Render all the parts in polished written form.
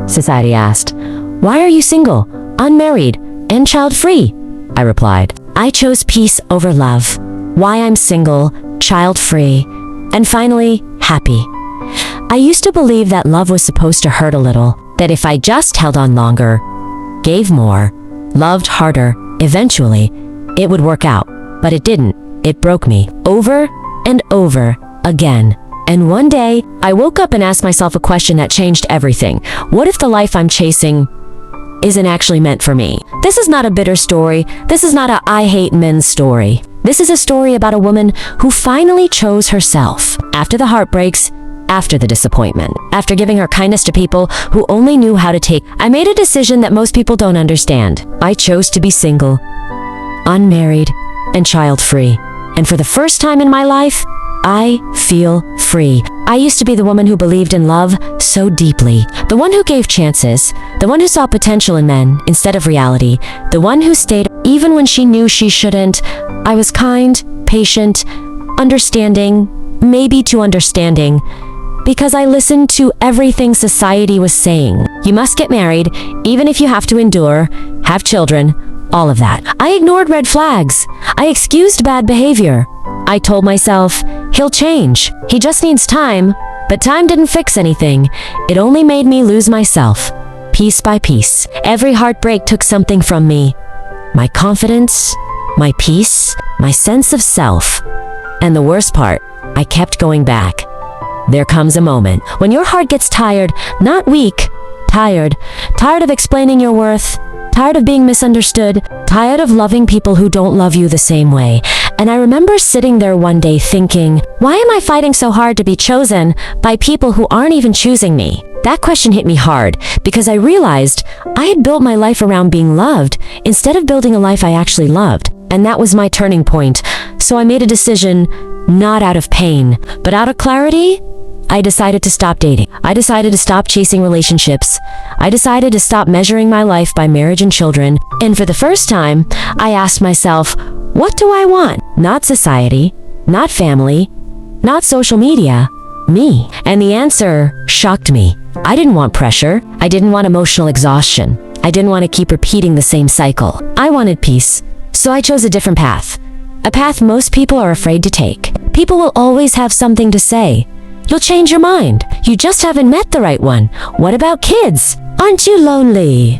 Society asked. Why are you single, unmarried, and child-free? I replied. I chose peace over love. Why I'm single, child-free, and finally, happy. I used to believe that love was supposed to hurt a little, that if I just held on longer, gave more, loved harder, eventually, it would work out. But it didn't. It broke me over and over again. And one day, I woke up and asked myself a question that changed everything. What if the life I'm chasing isn't actually meant for me? This is not a bitter story. This is not a I hate men story. This is a story about a woman who finally chose herself. After the heartbreaks, after the disappointment, after giving her kindness to people who only knew how to take, I made a decision that most people don't understand. I chose to be single, unmarried, and child-free. And for the first time in my life, I feel free. I used to be the woman who believed in love so deeply, the one who gave chances, the one who saw potential in men instead of reality, the one who stayed even when she knew she shouldn't. I was kind, patient, understanding, maybe too understanding, because I listened to everything society was saying. You must get married, even if you have to endure, have children, all of that. I ignored red flags. I excused bad behavior. I told myself, he'll change. He just needs time. But time didn't fix anything. It only made me lose myself, piece by piece. Every heartbreak took something from me. My confidence, my peace, my sense of self. And the worst part, I kept going back. There comes a moment when your heart gets tired, not weak, tired. Tired of explaining your worth, tired of being misunderstood, tired of loving people who don't love you the same way. And I remember sitting there one day thinking, why am I fighting so hard to be chosen by people who aren't even choosing me? That question hit me hard because I realized I had built my life around being loved instead of building a life I actually loved. And that was my turning point. So I made a decision, not out of pain, but out of clarity. I decided to stop dating. I decided to stop chasing relationships. I decided to stop measuring my life by marriage and children. And for the first time, I asked myself, what do I want? Not society, not family, not social media, me. And the answer shocked me. I didn't want pressure. I didn't want emotional exhaustion. I didn't want to keep repeating the same cycle. I wanted peace. So I chose a different path. A path most people are afraid to take. People will always have something to say. You'll change your mind. You just haven't met the right one. What about kids? Aren't you lonely?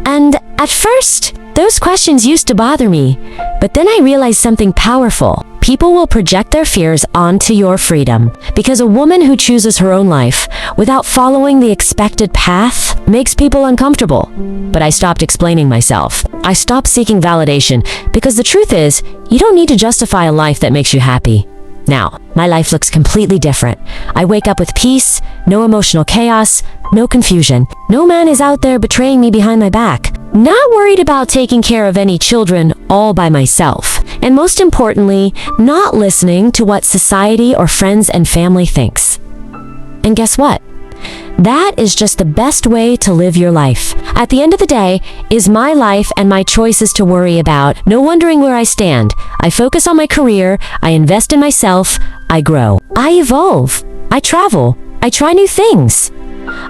And at first, those questions used to bother me. But then I realized something powerful. People will project their fears onto your freedom. Because a woman who chooses her own life without following the expected path makes people uncomfortable. But I stopped explaining myself. I stopped seeking validation because the truth is, you don't need to justify a life that makes you happy. Now, my life looks completely different. I wake up with peace, no emotional chaos, no confusion. No man is out there betraying me behind my back. Not worried about taking care of any children all by myself. And most importantly, not listening to what society or friends and family thinks. And guess what? That is just the best way to live your life. At the end of the day, is my life and my choices to worry about. No wondering where I stand. I focus on my career, I invest in myself, I grow. I evolve. I travel. I try new things.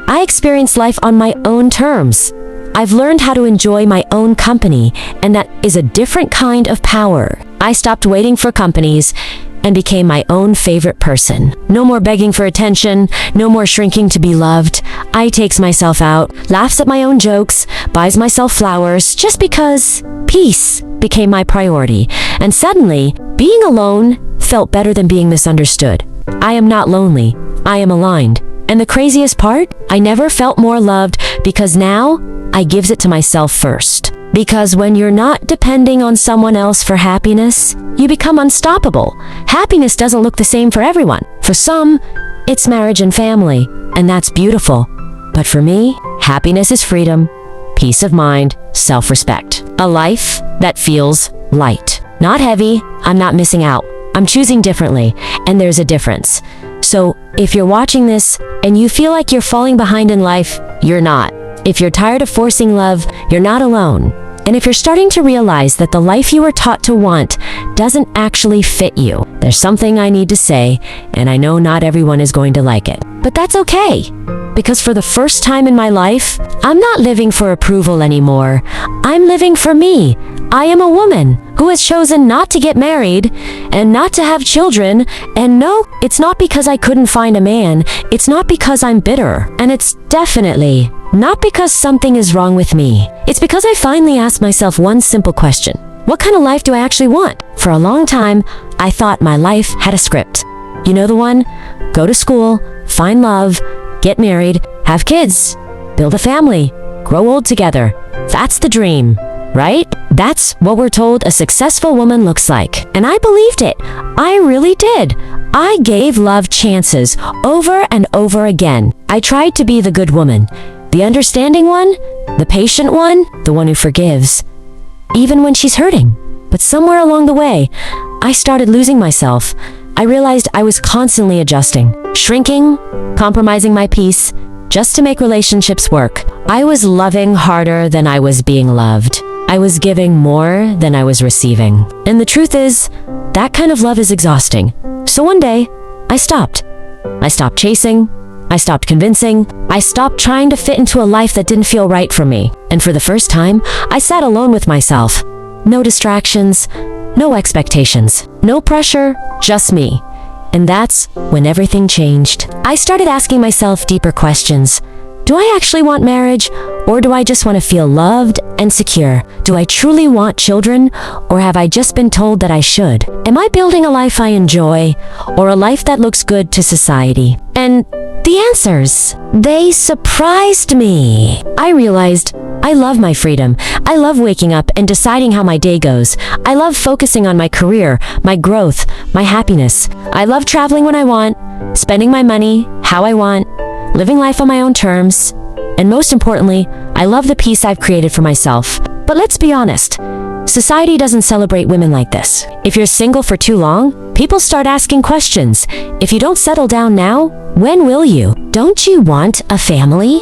I experience life on my own terms. I've learned how to enjoy my own company, and that is a different kind of power. I stopped waiting for companies and became my own favorite person. No more begging for attention, no more shrinking to be loved. I takes myself out, laughs at my own jokes, buys myself flowers, just because peace became my priority. And suddenly, being alone felt better than being misunderstood. I am not lonely, I am aligned. And the craziest part, I never felt more loved because now I gives it to myself first. Because when you're not depending on someone else for happiness, you become unstoppable. Happiness doesn't look the same for everyone. For some, it's marriage and family, and that's beautiful. But for me, happiness is freedom, peace of mind, self-respect. A life that feels light. Not heavy, I'm not missing out. I'm choosing differently, and there's a difference. So, if you're watching this and you feel like you're falling behind in life, you're not. If you're tired of forcing love, you're not alone. And if you're starting to realize that the life you were taught to want doesn't actually fit you, there's something I need to say, and I know not everyone is going to like it. But that's okay, because for the first time in my life, I'm not living for approval anymore. I'm living for me. I am a woman who has chosen not to get married and not to have children. And no, it's not because I couldn't find a man. It's not because I'm bitter. And it's definitely not because something is wrong with me. It's because I finally asked myself one simple question. What kind of life do I actually want? For a long time, I thought my life had a script. You know the one? Go to school, find love, get married, have kids, build a family, grow old together. That's the dream, right? That's what we're told a successful woman looks like. And I believed it. I really did. I gave love chances over and over again. I tried to be the good woman, the understanding one, the patient one, the one who forgives, even when she's hurting. But somewhere along the way, I started losing myself. I realized I was constantly adjusting, shrinking, compromising my peace, just to make relationships work. I was loving harder than I was being loved. I was giving more than I was receiving. And the truth is, that kind of love is exhausting. So one day, I stopped. I stopped chasing. I stopped convincing. I stopped trying to fit into a life that didn't feel right for me. And for the first time, I sat alone with myself. No distractions, no expectations, no pressure, just me. And that's when everything changed. I started asking myself deeper questions. Do I actually want marriage, or do I just want to feel loved and secure? Do I truly want children, or have I just been told that I should? Am I building a life I enjoy, or a life that looks good to society? And the answers, they surprised me. I realized I love my freedom. I love waking up and deciding how my day goes. I love focusing on my career, my growth, my happiness. I love traveling when I want, spending my money how I want, living life on my own terms. And most importantly, I love the peace I've created for myself. But let's be honest, society doesn't celebrate women like this. If you're single for too long, people start asking questions. If you don't settle down now, when will you? Don't you want a family?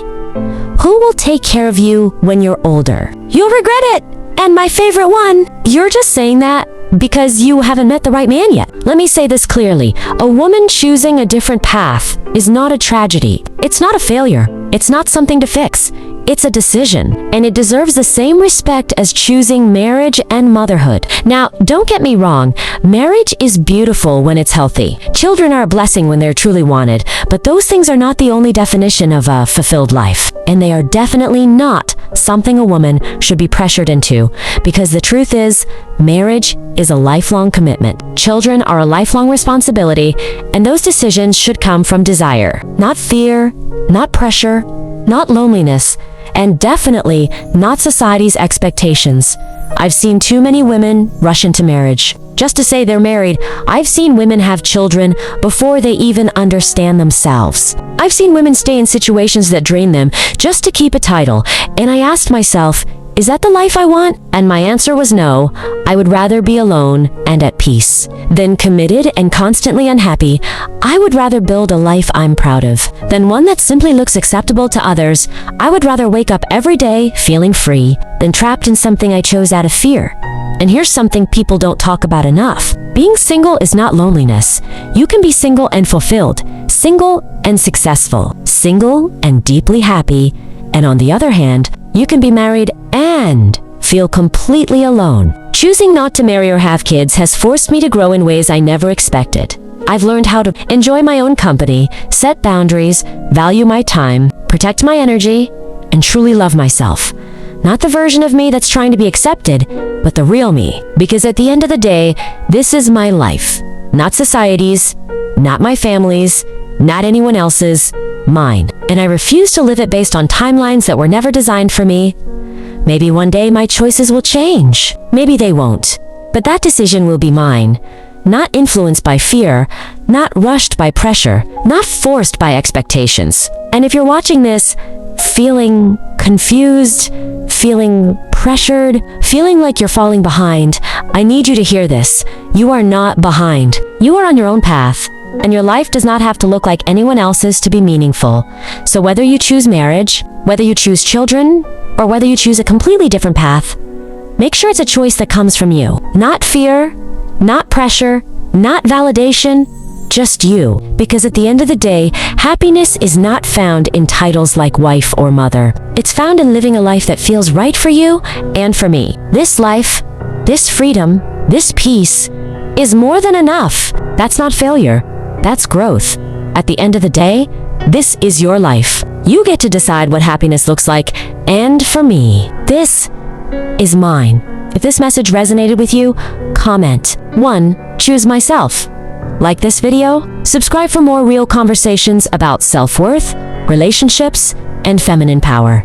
Who will take care of you when you're older? You'll regret it. And my favorite one, you're just saying that because you haven't met the right man yet. Let me say this clearly. A woman choosing a different path is not a tragedy. It's not a failure. It's not something to fix. It's a decision, and it deserves the same respect as choosing marriage and motherhood. Now, don't get me wrong, marriage is beautiful when it's healthy. Children are a blessing when they're truly wanted, but those things are not the only definition of a fulfilled life. And they are definitely not something a woman should be pressured into, because the truth is, marriage is a lifelong commitment. Children are a lifelong responsibility, and those decisions should come from desire, not fear, not pressure, not loneliness, and definitely not society's expectations. I've seen too many women rush into marriage. Just to say they're married, I've seen women have children before they even understand themselves. I've seen women stay in situations that drain them just to keep a title, and I asked myself, is that the life I want? And my answer was no. I would rather be alone and at peace than committed and constantly unhappy. I would rather build a life I'm proud of than one that simply looks acceptable to others. I would rather wake up every day feeling free than trapped in something I chose out of fear. And here's something people don't talk about enough. Being single is not loneliness. You can be single and fulfilled, single and successful, single and deeply happy. And on the other hand, you can be married and feel completely alone. Choosing not to marry or have kids has forced me to grow in ways I never expected. I've learned how to enjoy my own company, set boundaries, value my time, protect my energy, and truly love myself. Not the version of me that's trying to be accepted, but the real me. Because at the end of the day, this is my life. Not society's, not my family's, not anyone else's, mine. And I refuse to live it based on timelines that were never designed for me. Maybe one day my choices will change. Maybe they won't. But that decision will be mine. Not influenced by fear, not rushed by pressure, not forced by expectations. And if you're watching this, feeling confused, feeling pressured, feeling like you're falling behind, I need you to hear this. You are not behind. You are on your own path. And your life does not have to look like anyone else's to be meaningful. So whether you choose marriage, whether you choose children, or whether you choose a completely different path, make sure it's a choice that comes from you. Not fear, not pressure, not validation, just you. Because at the end of the day, happiness is not found in titles like wife or mother. It's found in living a life that feels right for you and for me. This life, this freedom, this peace is more than enough. That's not failure. That's growth. At the end of the day, this is your life. You get to decide what happiness looks like, and for me, this is mine. If this message resonated with you, comment. 1. Choose myself. Like this video? Subscribe for more real conversations about self-worth, relationships, and feminine power.